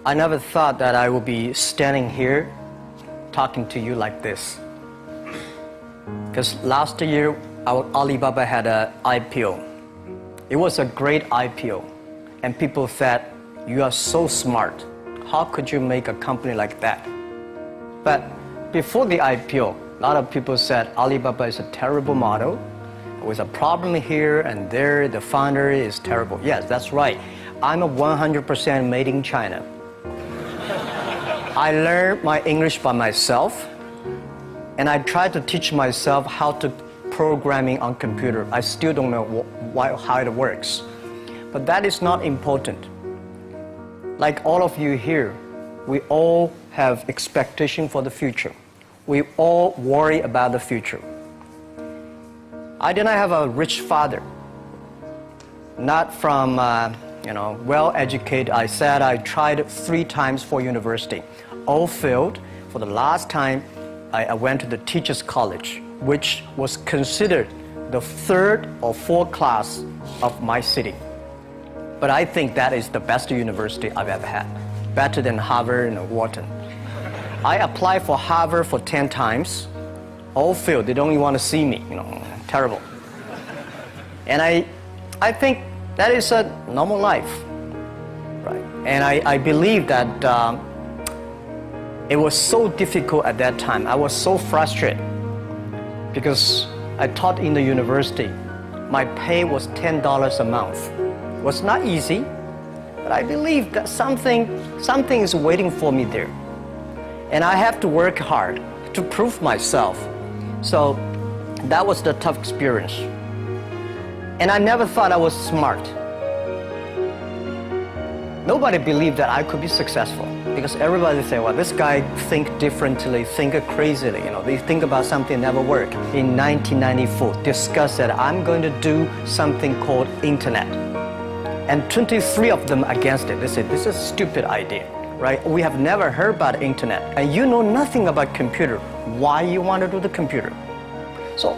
I never thought that I would be standing here talking to you like this. Because last year, Alibaba had an IPO. It was a great IPO. And people said, you are so smart. How could you make a company like that? But before the IPO, a lot of people said Alibaba is a terrible model. With a problem here and there, the founder is terrible. Yes, that's right. I'm a 100% made in China. I learned my English by myself, and I tried to teach myself how to programming on computer. I still don't know how it works. But that is not important. Like all of you here, we all have expectation for the future. We all worry about the future. I did not have a rich father, not from well-educated. I said I tried 3 times for university, all failed. For the last time, I went to the teachers' college, which was considered the 3rd or 4th class of my city. But I think that is the best university I've ever had, better than Harvard and Wharton. I applied for Harvard for 10 times, all failed. They don't even want to see me, terrible. And I think that is a normal life, right? And I believe that it was so difficult at that time. I was so frustrated because I taught in the university. My pay was $10 a month. It was not easy, but I believe that something is waiting for me there. And I have to work hard to prove myself. So that was the tough experience. And I never thought I was smart. Nobody believed that I could be successful because everybody say, well, this guy think differently, think crazily, they think about something never work. In 1994, discussed that I'm going to do something called internet. And 23 of them against it. They said, this is a stupid idea, right? We have never heard about internet and you know nothing about computer. Why you want to do the computer? So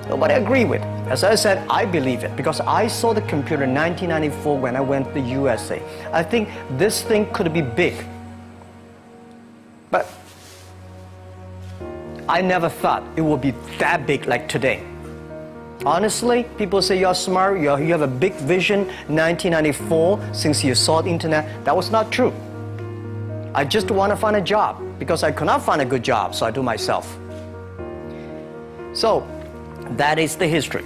nobody agreed with it. As I said, I believe it because I saw the computer in 1994 when I went to the USA. I think this thing could be big. But I never thought it would be that big like today. Honestly, people say you're smart, you have a big vision. 1994, since you saw the internet, that was not true. I just want to find a job because I could not find a good job, so I do myself. So that is the history.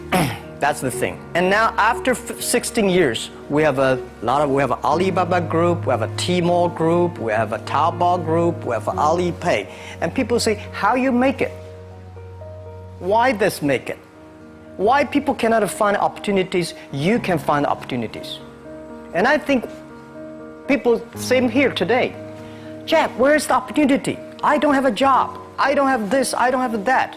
That's the thing. And now after 16 years, we have an Alibaba group, we have a Tmall group, we have a Taobao group, we have Alipay. And people say, how you make it? Why this make it? Why people cannot find opportunities, you can find opportunities. And I think people same here today. Jack, where's the opportunity? I don't have a job. I don't have this, I don't have that.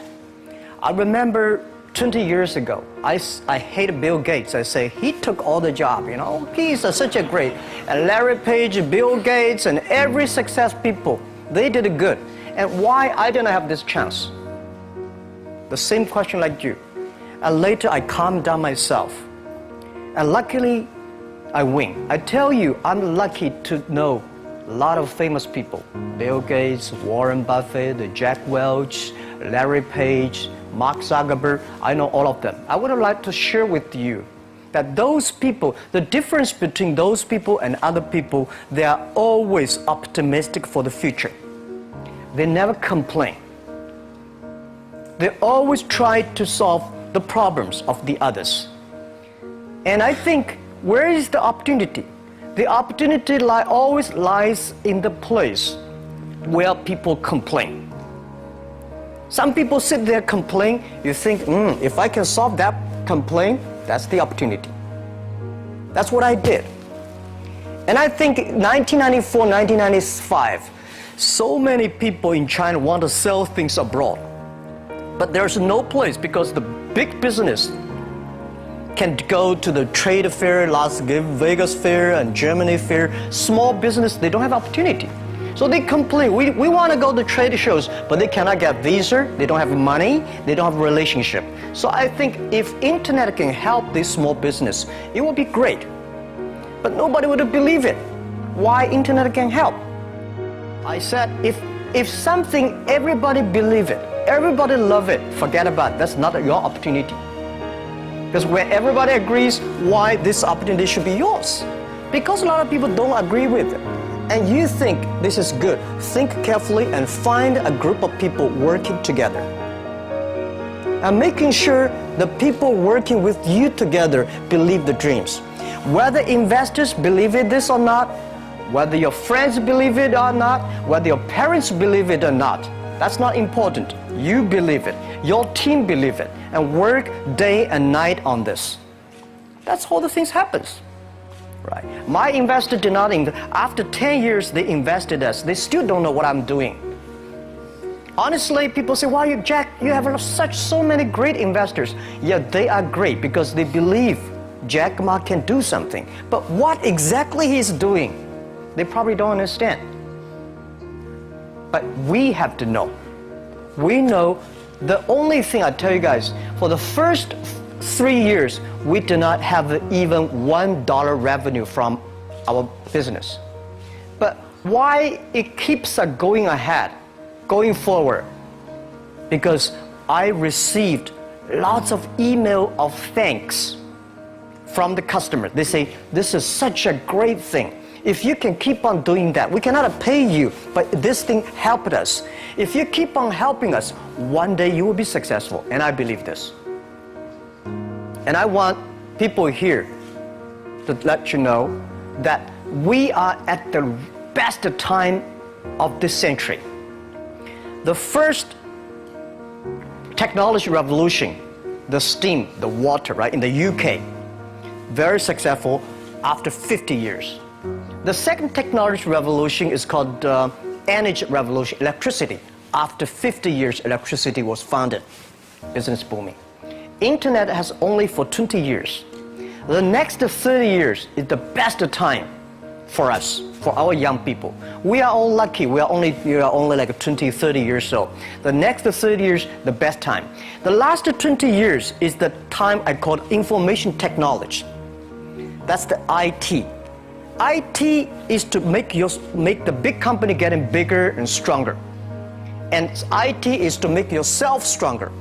I remember 20 years ago, I hated Bill Gates. I say, he took all the job, He's such a great. And Larry Page, Bill Gates, and every success people, they did it good. And why I didn't have this chance? The same question like you. And later I calmed down myself. And luckily, I win. I tell you, I'm lucky to know a lot of famous people. Bill Gates, Warren Buffett, Jack Welch, Larry Page, Mark Zuckerberg, I know all of them. I would like to share with you that those people, the difference between those people and other people, they are always optimistic for the future. They never complain. They always try to solve the problems of the others. And I think, where is the opportunity? The opportunity always lies in the place where people complain. Some people sit there complain, you think, if I can solve that complaint, that's the opportunity. That's what I did. And I think 1994, 1995, so many people in China want to sell things abroad. But there's no place because the big business can go to the trade fair, Las Vegas fair and Germany fair. Small business, they don't have opportunity. So they complain, we want to go to trade shows, but they cannot get visa, they don't have money, they don't have relationship. So I think if internet can help this small business, it would be great. But nobody would believe it. why internet can help. I said, if something everybody believe it, everybody love it, forget about it. That's not your opportunity. Because when everybody agrees, why this opportunity should be yours? Because a lot of people don't agree with it. And you think this is good. Think carefully and find a group of people working together. And making sure the people working with you together believe the dreams. Whether investors believe in this or not, whether your friends believe it or not, whether your parents believe it or not, that's not important. You believe it. Your team believe it. And work day and night on this. That's how the things happens. Right. My investor did not invest. After 10 years, they invested us. They still don't know what I'm doing. Honestly, people say, "Wow, Jack, you have so many great investors." Yeah, they are great because they believe Jack Ma can do something. But what exactly he's doing, they probably don't understand. But we have to know. We know the only thing I tell you guys, for the first 3 years, we do not have even $1 revenue from our business. But why it keeps us going ahead, going forward? Because I received lots of email of thanks from the customer. They say, "This is such a great thing. If you can keep on doing that, we cannot pay you, but this thing helped us. If you keep on helping us, one day you will be successful." And I believe this. And I want people here to let you know that we are at the best time of this century. The first technology revolution, the steam, the water, right, in the UK, very successful after 50 years. The second technology revolution is called energy revolution, electricity. After 50 years, electricity was founded, business booming. Internet has only for 20 years. The next 30 years is the best time for us, for our young people. We are all lucky. We are only like 20, 30 years old. The next 30 years, the best time. The last 20 years is the time I call information technology. That's the IT. IT is to make the big company getting bigger and stronger. And IT is to make yourself stronger.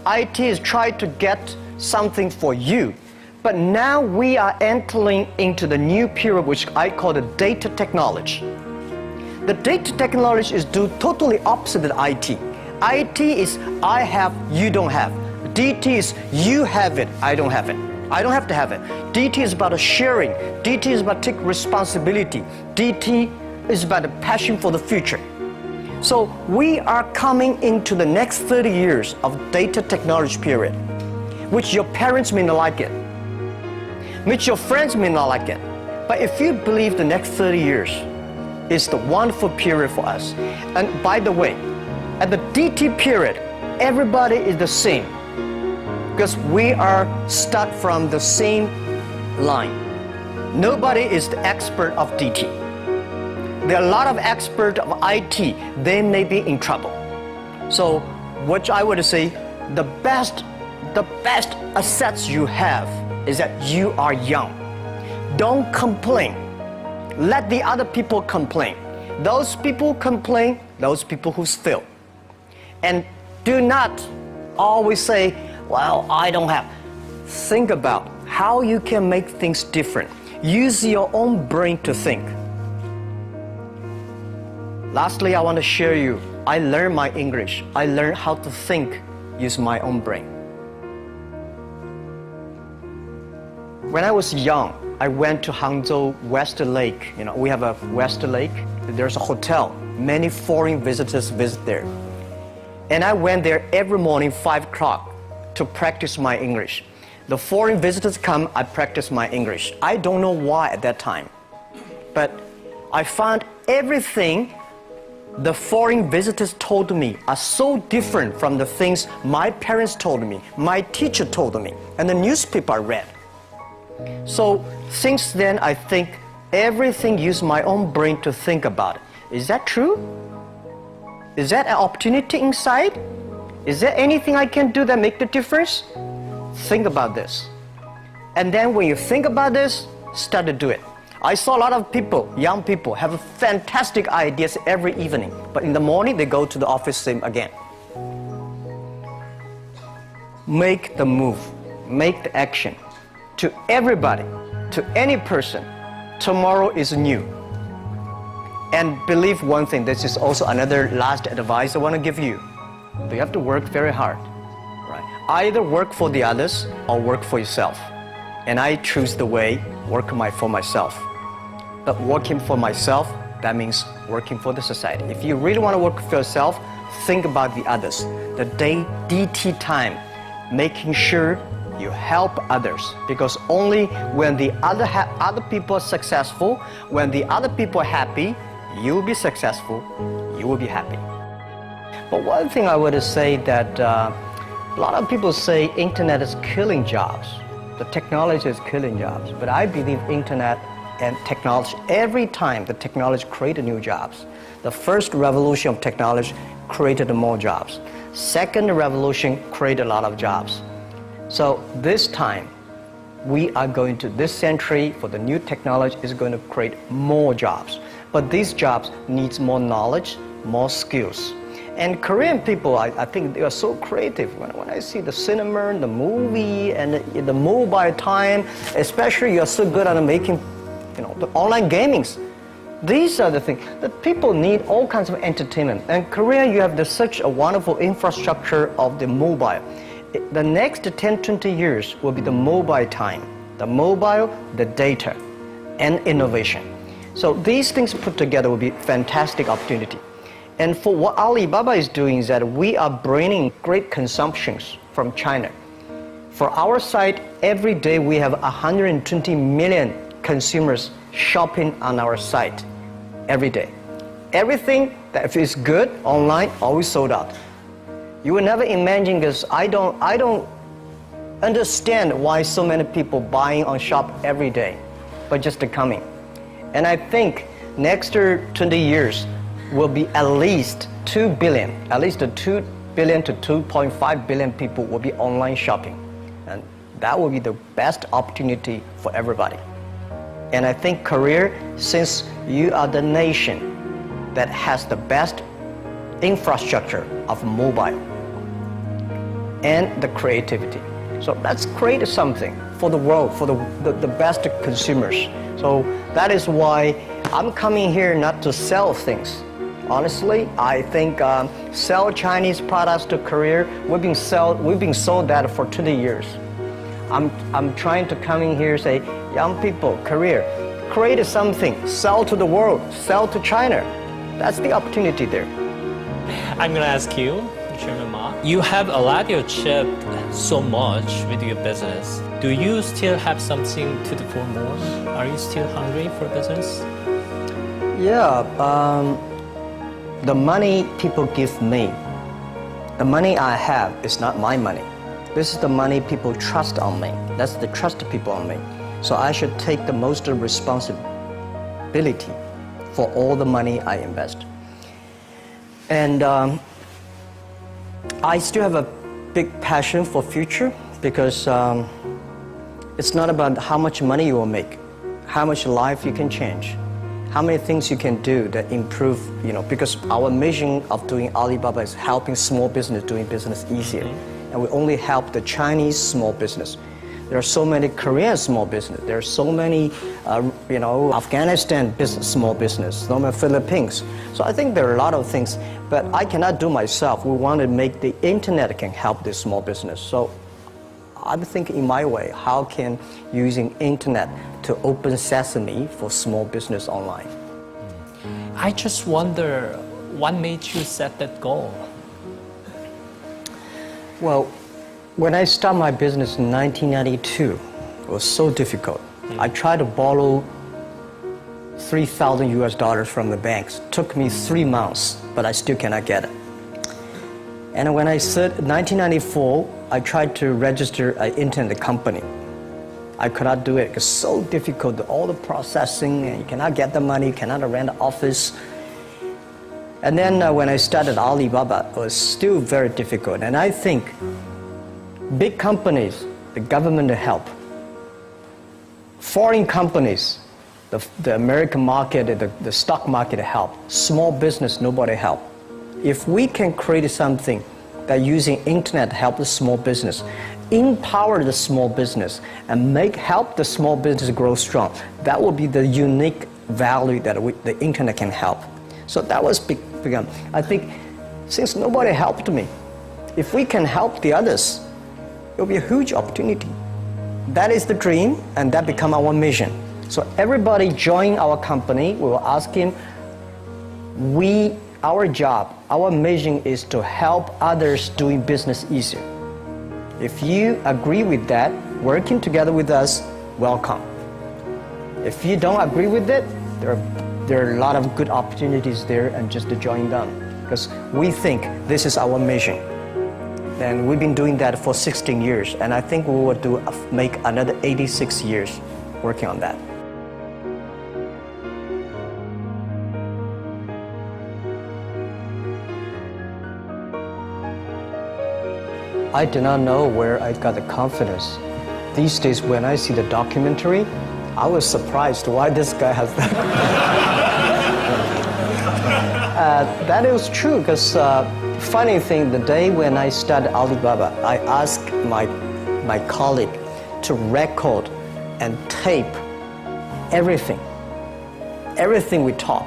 IT is trying to get something for you. But now we are entering into the new period, which I call the data technology. The data technology is totally opposite of IT. IT is I have, you don't have. DT is you have it, I don't have it. I don't have to have it. DT is about sharing. DT is about taking responsibility. DT is about a passion for the future. So we are coming into the next 30 years of data technology period, which your parents may not like it, which your friends may not like it. But if you believe the next 30 years is the wonderful period for us. And by the way, at the DT period, everybody is the same because we are start from the same line. Nobody is the expert of DT. There are a lot of experts of IT, they may be in trouble. So what I would say, the best assets you have is that you are young. Don't complain. Let the other people complain. Those people complain, those people who fail. And do not always say, "Well, I don't have." Think about how you can make things different. Use your own brain to think. Lastly, I want to share you, I learned my English. I learned how to think, use my own brain. When I was young, I went to Hangzhou West Lake. You know, we have a West Lake. There's a hotel. Many foreign visitors visit there. And I went there every morning, 5 o'clock, to practice my English. The foreign visitors come, I practice my English. I don't know why at that time. But I found everything the foreign visitors told me are so different from the things my parents told me, my teacher told me, and the newspaper I read. So since then, I think everything use my own brain to think about it. Is that true? Is that an opportunity inside? Is there anything I can do that make the difference? Think about this. And then when you think about this, start to do it. I saw a lot of people, young people, have fantastic ideas every evening, but in the morning they go to the office same again. Make the move, make the action. To everybody, to any person, tomorrow is new. And believe one thing, this is also another last advice I want to give you. You have to work very hard, right? Either work for the others or work for yourself. And I choose the way, work for myself. But working for myself, that means working for the society. If you really want to work for yourself, think about the others. The DT time, making sure you help others, because only when the other people are successful, when the other people are happy, you will be successful, you will be happy. But one thing I would say that a lot of people say internet is killing jobs. The technology is killing jobs, but I believe internet and technology, every time the technology created new jobs. The first revolution of technology created more jobs. Second revolution created a lot of jobs. So this time, we are going to, this century for the new technology is going to create more jobs. But these jobs needs more knowledge, more skills. And Korean people, I think they are so creative. When I see the cinema, the movie, and the mobile time, especially you are so good at making, the online gamings. These are the things that people need, all kinds of entertainment. And Korea, you have such a wonderful infrastructure of the mobile. The next 10, 20 years will be the mobile time, the mobile, the data, and innovation. So these things put together will be fantastic opportunity. And for what Alibaba is doing is that we are bringing great consumptions from China. For our site, every day we have 120 million consumers shopping on our site every day. Everything that is good online always sold out. You will never imagine, because I don't understand why so many people buying on shop every day, but just coming. And I think next 20 years will be at least 2 billion, at least 2 billion to 2.5 billion people will be online shopping. And that will be the best opportunity for everybody. And I think Korea, since you are the nation that has the best infrastructure of mobile and the creativity. So let's create something for the world, for the best consumers. So that is why I'm coming here not to sell things. Honestly, I think sell Chinese products to Korea, we've been sold that for 20 years. I'm trying to come in here and say, young people, Korea, create something, sell to the world, sell to China. That's the opportunity there. I'm going to ask you, Chairman Ma, you have achieved so much with your business. Do you still have something to do for more? Are you still hungry for business? Yeah, the money people give me, the money I have is not my money. This is the money people trust on me. That's the trust people on me. So I should take the most responsibility for all the money I invest. And I still have a big passion for future, because it's not about how much money you will make, how much life you can change, how many things you can do that improve, because our mission of doing Alibaba is helping small business doing business easier. And we only help the Chinese small business. There are so many Korean small business. There are so many, Afghanistan small business, so many Philippines. So I think there are a lot of things, but I cannot do myself. We want to make the internet can help this small business. So I'm thinking in my way, how can using internet to open sesame for small business online? I just wonder, what made you set that goal? Well, when I started my business in 1992, it was so difficult. I tried to borrow $3,000 from the banks. It took me 3 months, but I still cannot get it. And when I said 1994, I tried to register an internet company. I could not do it. It's so difficult, all the processing, and you cannot get the money, you cannot rent an office. And then when I started Alibaba, it was still very difficult. And I think big companies, the government help. Foreign companies, the American market, the stock market help. Small business, nobody help. If we can create something that using internet help the small business, empower the small business, and help the small business grow strong, that will be the unique value that the internet can help. So that was begun. I think since nobody helped me, if we can help the others, it will be a huge opportunity. That is the dream, and that become our mission. So everybody join our company, we will ask him, our job, our mission is to help others doing business easier. If you agree with that, working together with us, welcome. If you don't agree with it, there are a lot of good opportunities there, and just to join them. Because we think this is our mission. And we've been doing that for 16 years, and I think we will make another 86 years working on that. I do not know where I got the confidence. These days when I see the documentary, I was surprised why this guy has that. That is true, because funny thing, the day when I started Alibaba, I asked my colleague to record and tape everything we talk,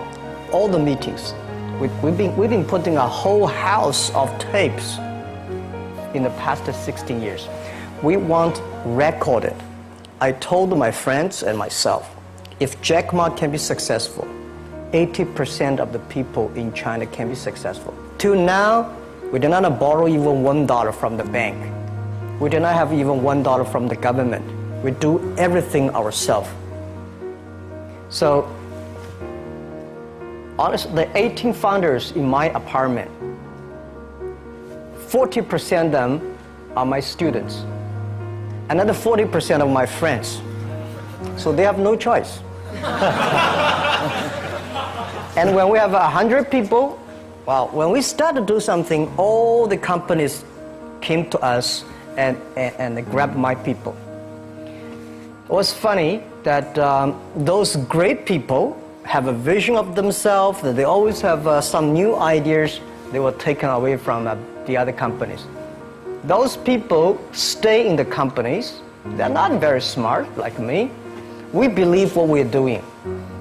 all the meetings. We've been putting a whole house of tapes in the past 16 years. We want recorded. I told my friends and myself, if Jack Ma can be successful, 80% of the people in China can be successful. Till now, we do not borrow even $1 from the bank. We do not have even $1 from the government. We do everything ourselves. So, honestly, the 18 founders in my apartment, 40% of them are my students. Another 40% of my friends. So they have no choice. And when we have 100 people, well, when we start to do something, all the companies came to us and grabbed my people. It was funny that those great people have a vision of themselves, that they always have some new ideas. They were taken away from the other companies. Those people stay in the companies. They're not very smart like me. We believe what we're doing.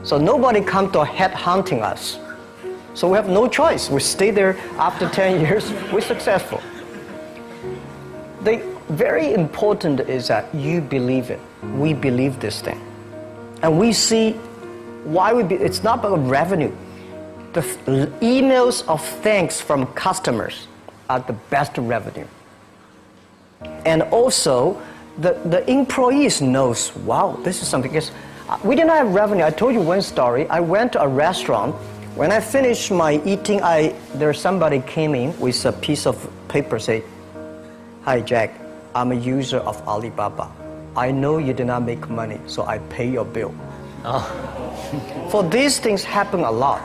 So nobody come to head hunting us. So we have no choice. We stay there. After 10 years, we're successful. The very important is that you believe it. We believe this thing. And we see why it's not about revenue. The emails of thanks from customers are the best revenue. And also, the employees knows, wow, this is something. Because we didn't have revenue. I told you one story. I went to a restaurant. When I finished my eating, there somebody came in with a piece of paper, say, "Hi Jack, I'm a user of Alibaba. I know you did not make money, so I pay your bill." Oh. For these things happen a lot.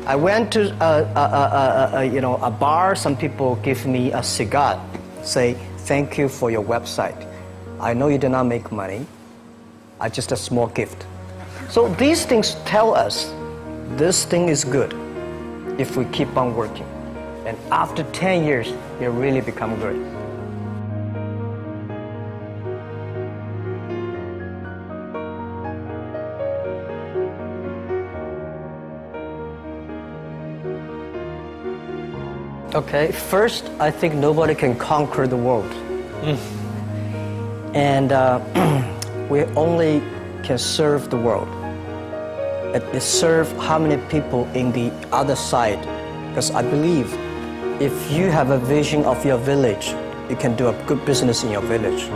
I went to a bar. Some people give me a cigar, say, "Thank you for your website. I know you did not make money. Just a small gift." So these things tell us this thing is good if we keep on working. And after 10 years, it really become good. Okay, first, I think nobody can conquer the world. And we only can serve the world. Serve how many people in the other side? Because I believe if you have a vision of your village, you can do a good business in your village.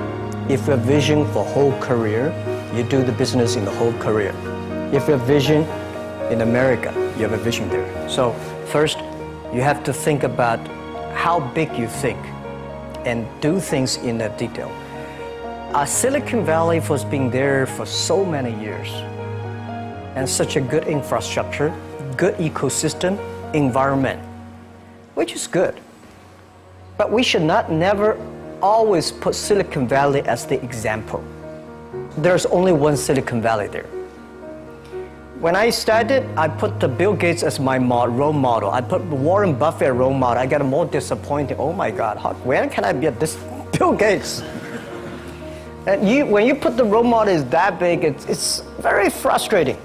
If you have a vision for whole career, you do the business in the whole career. If you have a vision in America, you have a vision there. So first, you have to think about how big you think and do things in that detail. Silicon Valley has been there for so many years, and such a good infrastructure, good ecosystem, environment, which is good. But we should never always put Silicon Valley as the example. There's only one Silicon Valley there. When I started, I put the Bill Gates as my role model. I put Warren Buffett as role model. I got more disappointed. Oh my God, when can I be this Bill Gates? And when you put the role model is that big, it's very frustrating.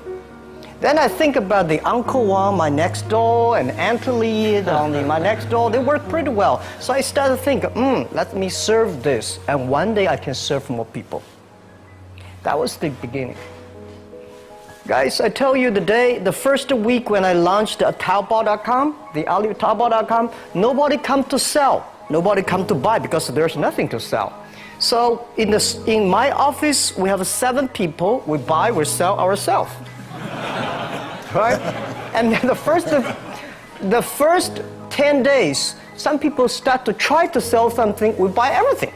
Then I think about the Uncle Wang, my next door, and Anthony, my next door. They work pretty well. So I started thinking, let me serve this. And one day I can serve more people. That was the beginning. Guys, I tell you the first week when I launched Taobao.com, the Taobao.com, nobody come to sell. Nobody come to buy because there's nothing to sell. So in my office, we have 7 people. We buy, we sell ourselves. Right? And the first 10 days, some people start to try to sell something, we buy everything.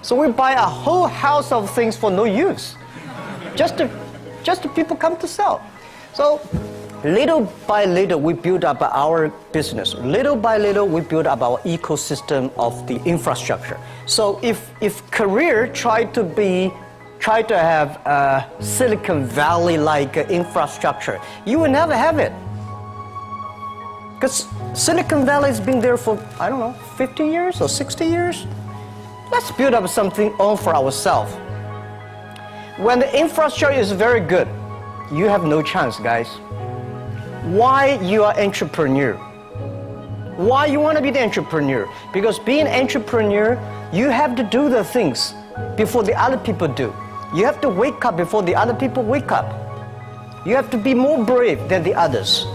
So we buy a whole house of things for no use. Just to people come to sell. So little by little, we build up our business. Little by little, we build up our ecosystem of the infrastructure. So if Korea tried to have a Silicon Valley-like infrastructure, you will never have it. Because Silicon Valley has been there for, 50 years or 60 years. Let's build up something all for ourselves. When the infrastructure is very good, you have no chance, guys. Why you are entrepreneur? Why you want to be the entrepreneur? Because being an entrepreneur, you have to do the things before the other people do. You have to wake up before the other people wake up. You have to be more brave than the others.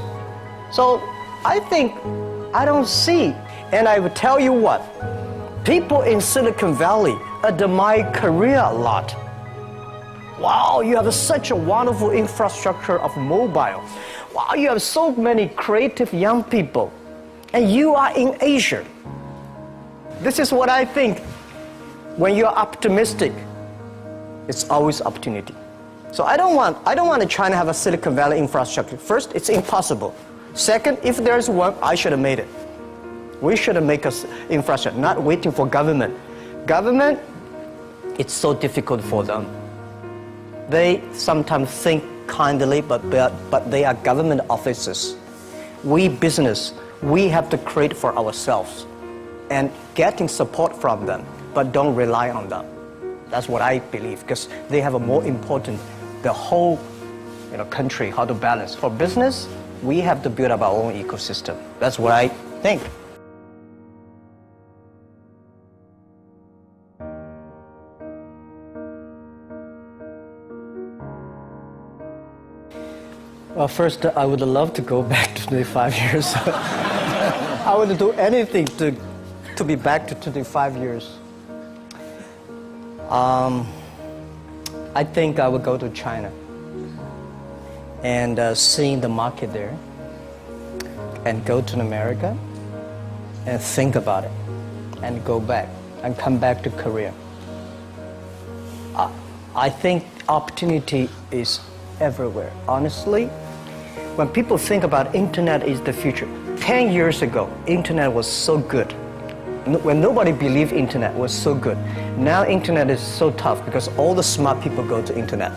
So I think I don't see, and I will tell you what, people in Silicon Valley admire Korea a lot. Wow, you have such a wonderful infrastructure of mobile. Wow, you have so many creative young people. And you are in Asia. This is what I think. When you're optimistic, it's always opportunity. So I don't want China to have a Silicon Valley infrastructure. First, it's impossible. Second, if there's one, I should have made it. We should have made an infrastructure, not waiting for government. Government, it's so difficult for them. They sometimes think kindly, but they are government officers. We business, we have to create for ourselves and getting support from them, but don't rely on them. That's what I believe, because they have a more important, the whole country, how to balance. For business, we have to build up our own ecosystem. That's what I think. Well, first, I would love to go back to 25 years. I would do anything to be back to 25 years. I think I would go to China and seeing the market there, and go to America and think about it, and go back and come back to Korea. I think opportunity is everywhere. Honestly, when people think about internet is the future, 10 years ago, internet was so good. When nobody believed internet was so good. Now internet is so tough because all the smart people go to internet.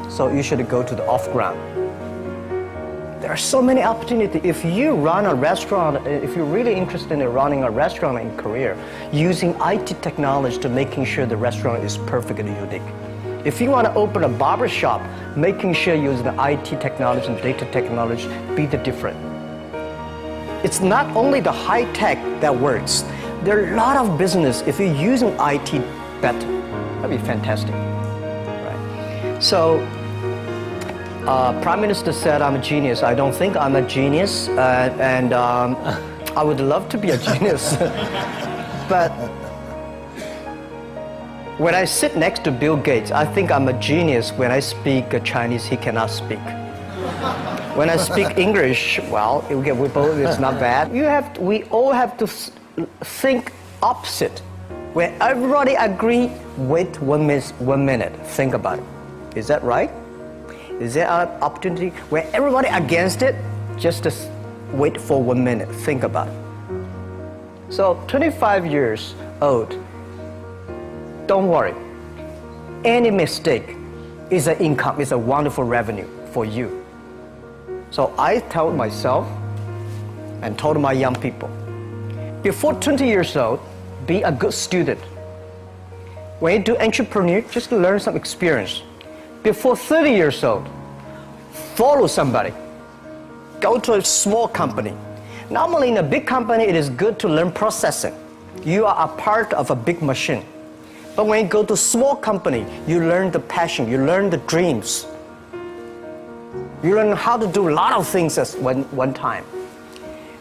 So you should go to the off-ground. There are so many opportunities. If you run a restaurant, if you're really interested in running a restaurant in Korea, using IT technology to making sure the restaurant is perfectly unique. If you want to open a barber shop, making sure you use the IT technology and data technology be the difference. It's not only the high tech that works. There are a lot of business if you're using IT better. That'd be fantastic, right? So, Prime Minister said I'm a genius. I don't think I'm a genius, and I would love to be a genius. But when I sit next to Bill Gates, I think I'm a genius. When I speak Chinese, he cannot speak. When I speak English, well, it's not bad. We all have to think opposite. When everybody agree, wait 1 minute, think about it. Is that right? Is there an opportunity? When everybody against it, just wait for 1 minute, think about it. So 25 years old, don't worry. Any mistake is an income, is a wonderful revenue for you. So I told myself and told my young people, before 20 years old, be a good student. When you do entrepreneur, just learn some experience. Before 30 years old, follow somebody. Go to a small company. Normally in a big company, it is good to learn processing. You are a part of a big machine. But when you go to a small company, you learn the passion, you learn the dreams. You learn how to do a lot of things at one time.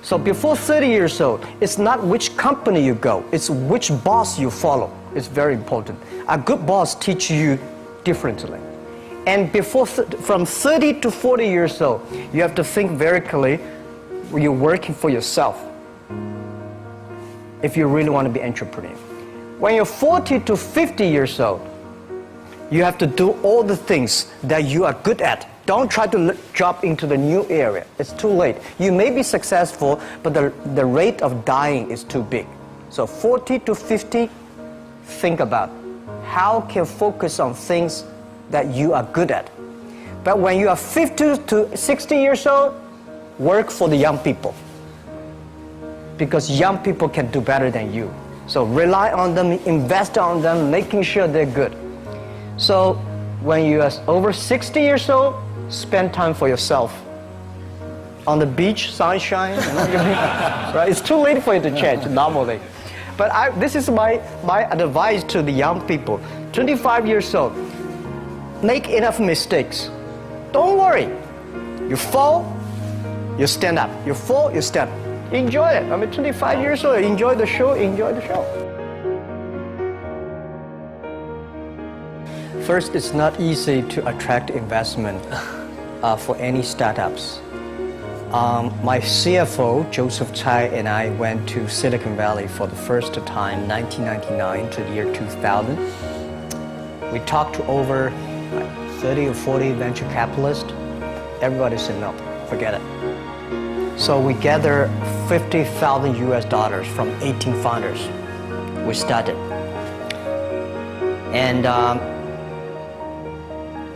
So before 30 years old, it's not which company you go, it's which boss you follow. It's very important. A good boss teaches you differently. And from 30 to 40 years old, you have to think very clearly, you're working for yourself if you really want to be an entrepreneur. When you're 40 to 50 years old, you have to do all the things that you are good at. Don't try to jump into the new area. It's too late. You may be successful, but the rate of dying is too big. So 40 to 50, think about how can you focus on things that you are good at. But when you are 50 to 60 years old, work for the young people. Because young people can do better than you. So rely on them, invest on them, making sure they're good. So when you are over 60 years old, spend time for yourself. On the beach, sunshine, right? It's too late for you to change normally. But this is my advice to the young people. 25 years old, make enough mistakes. Don't worry. You fall, you stand up. You fall, you stand up. Enjoy it. 25 years old, enjoy the show, enjoy the show. First, it's not easy to attract investment for any startups. My CFO, Joseph Tsai, and I went to Silicon Valley for the first time, 1999 to the year 2000. We talked to over 30 or 40 venture capitalists. Everybody said no, forget it. So we gathered $50,000 US from 18 founders. We started. And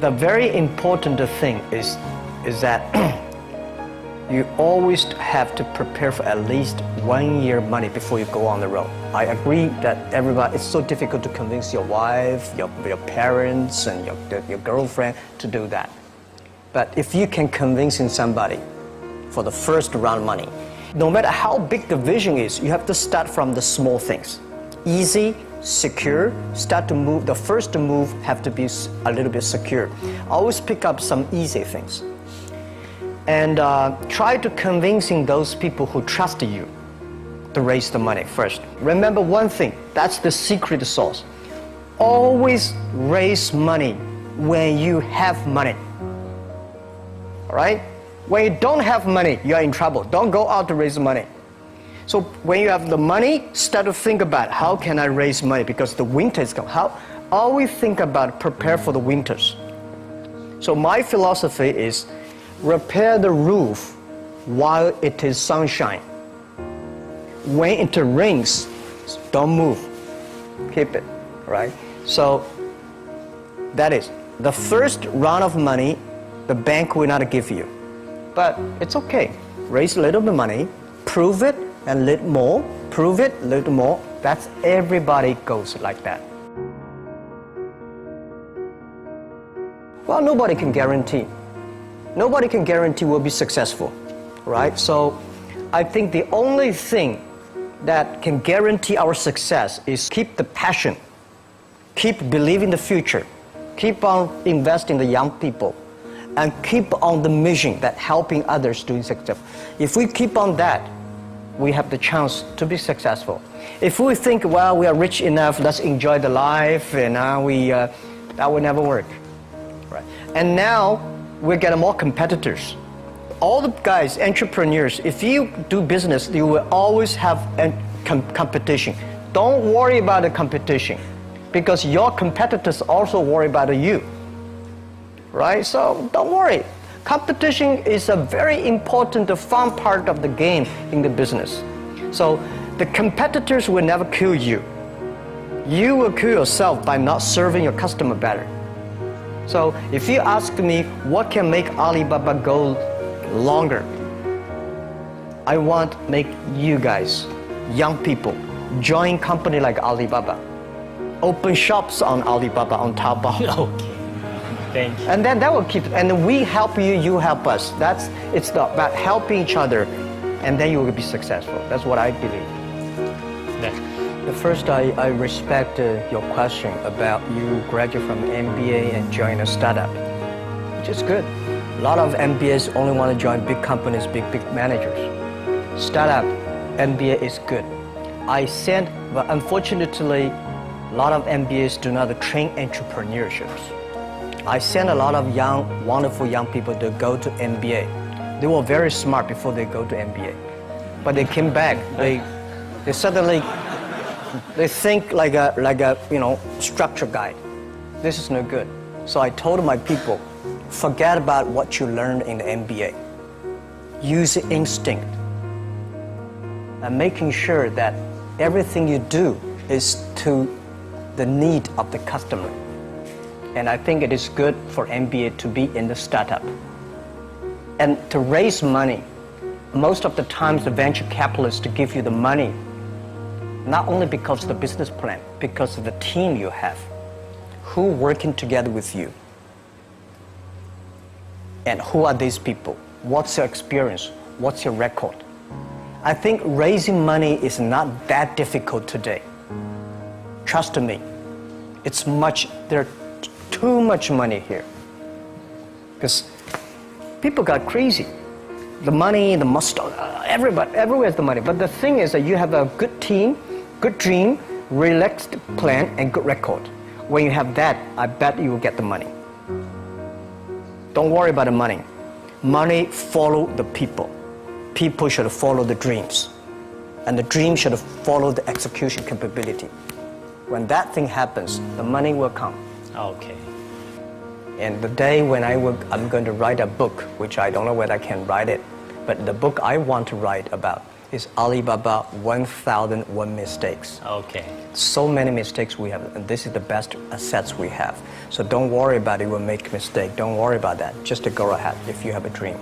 the very important thing is that you always have to prepare for at least 1 year money before you go on the road. I agree that it's so difficult to convince your wife, your parents, and your girlfriend to do that. But if you can convince somebody for the first round money, no matter how big the vision is, you have to start from the small things. Easy, secure, start to move. The first move have to be a little bit secure. Always pick up some easy things. And try to convincing those people who trust you to raise the money first. Remember one thing, that's the secret sauce. Always raise money when you have money. All right? When you don't have money, you're in trouble. Don't go out to raise money. So when you have the money, start to think about how can I raise money because the winter is coming. Always think about prepare for the winters. So my philosophy is repair the roof while it is sunshine. When it rains, don't move. Keep it, right? So that is the first round of money, the bank will not give you. But it's okay. Raise a little bit of money, prove it, and a little more, prove it, a little more. That's everybody goes like that. Well, nobody can guarantee. Nobody can guarantee we'll be successful, right? So I think the only thing that can guarantee our success is keep the passion, keep believing the future, keep on investing in the young people, and keep on the mission that helping others doing success. If we keep on that, we have the chance to be successful. If we think, well, we are rich enough, let's enjoy the life, and now that will never work, right? And now we're getting more competitors. All the guys, entrepreneurs, if you do business, you will always have competition. Don't worry about the competition because your competitors also worry about you, right? So don't worry. Competition is a very important, fun part of the game in the business. So the competitors will never kill you. You will kill yourself by not serving your customer better. So if you ask me what can make Alibaba go longer. I want to make you guys, young people, join company like Alibaba. Open shops on Alibaba, on Taobao. Okay. Thank you. And then that will keep, and we help you, you help us. About helping each other, and then you will be successful. That's what I believe. 네. First, I respect your question about you graduate from MBA and join a startup, which is good. A lot of MBAs only want to join big companies, big managers. Startup, MBA is good. But unfortunately, a lot of MBAs do not train entrepreneurships. I sent a lot of wonderful young people to go to MBA. They were very smart before they go to MBA, but they came back. They suddenly they think like a structure guide. This is no good. So I told my people, forget about what you learned in the MBA. Use instinct and making sure that everything you do is to the need of the customer. And I think it is good for MBA to be in the startup. And to raise money, most of the times the venture capitalists give you the money, not only because of the business plan, because of the team you have, who working together with you. And who are these people? What's your experience? What's your record? I think raising money is not that difficult today. Trust me, there's too much money here. Because people got crazy. The money, the mustard, everywhere's the money. But the thing is that you have a good team, good dream, relaxed plan, and good record. When you have that, I bet you will get the money. Don't worry about the money. Money follow the people. People should follow the dreams. And the dream should follow the execution capability. When that thing happens, the money will come. Okay. And the day when I'm going to write a book, which I don't know whether I can write it, but the book I want to write about is Alibaba 1001 Mistakes. Okay. So many mistakes we have, and this is the best assets we have. So don't worry about it, we'll make a mistake. Don't worry about that. Just to go ahead if you have a dream.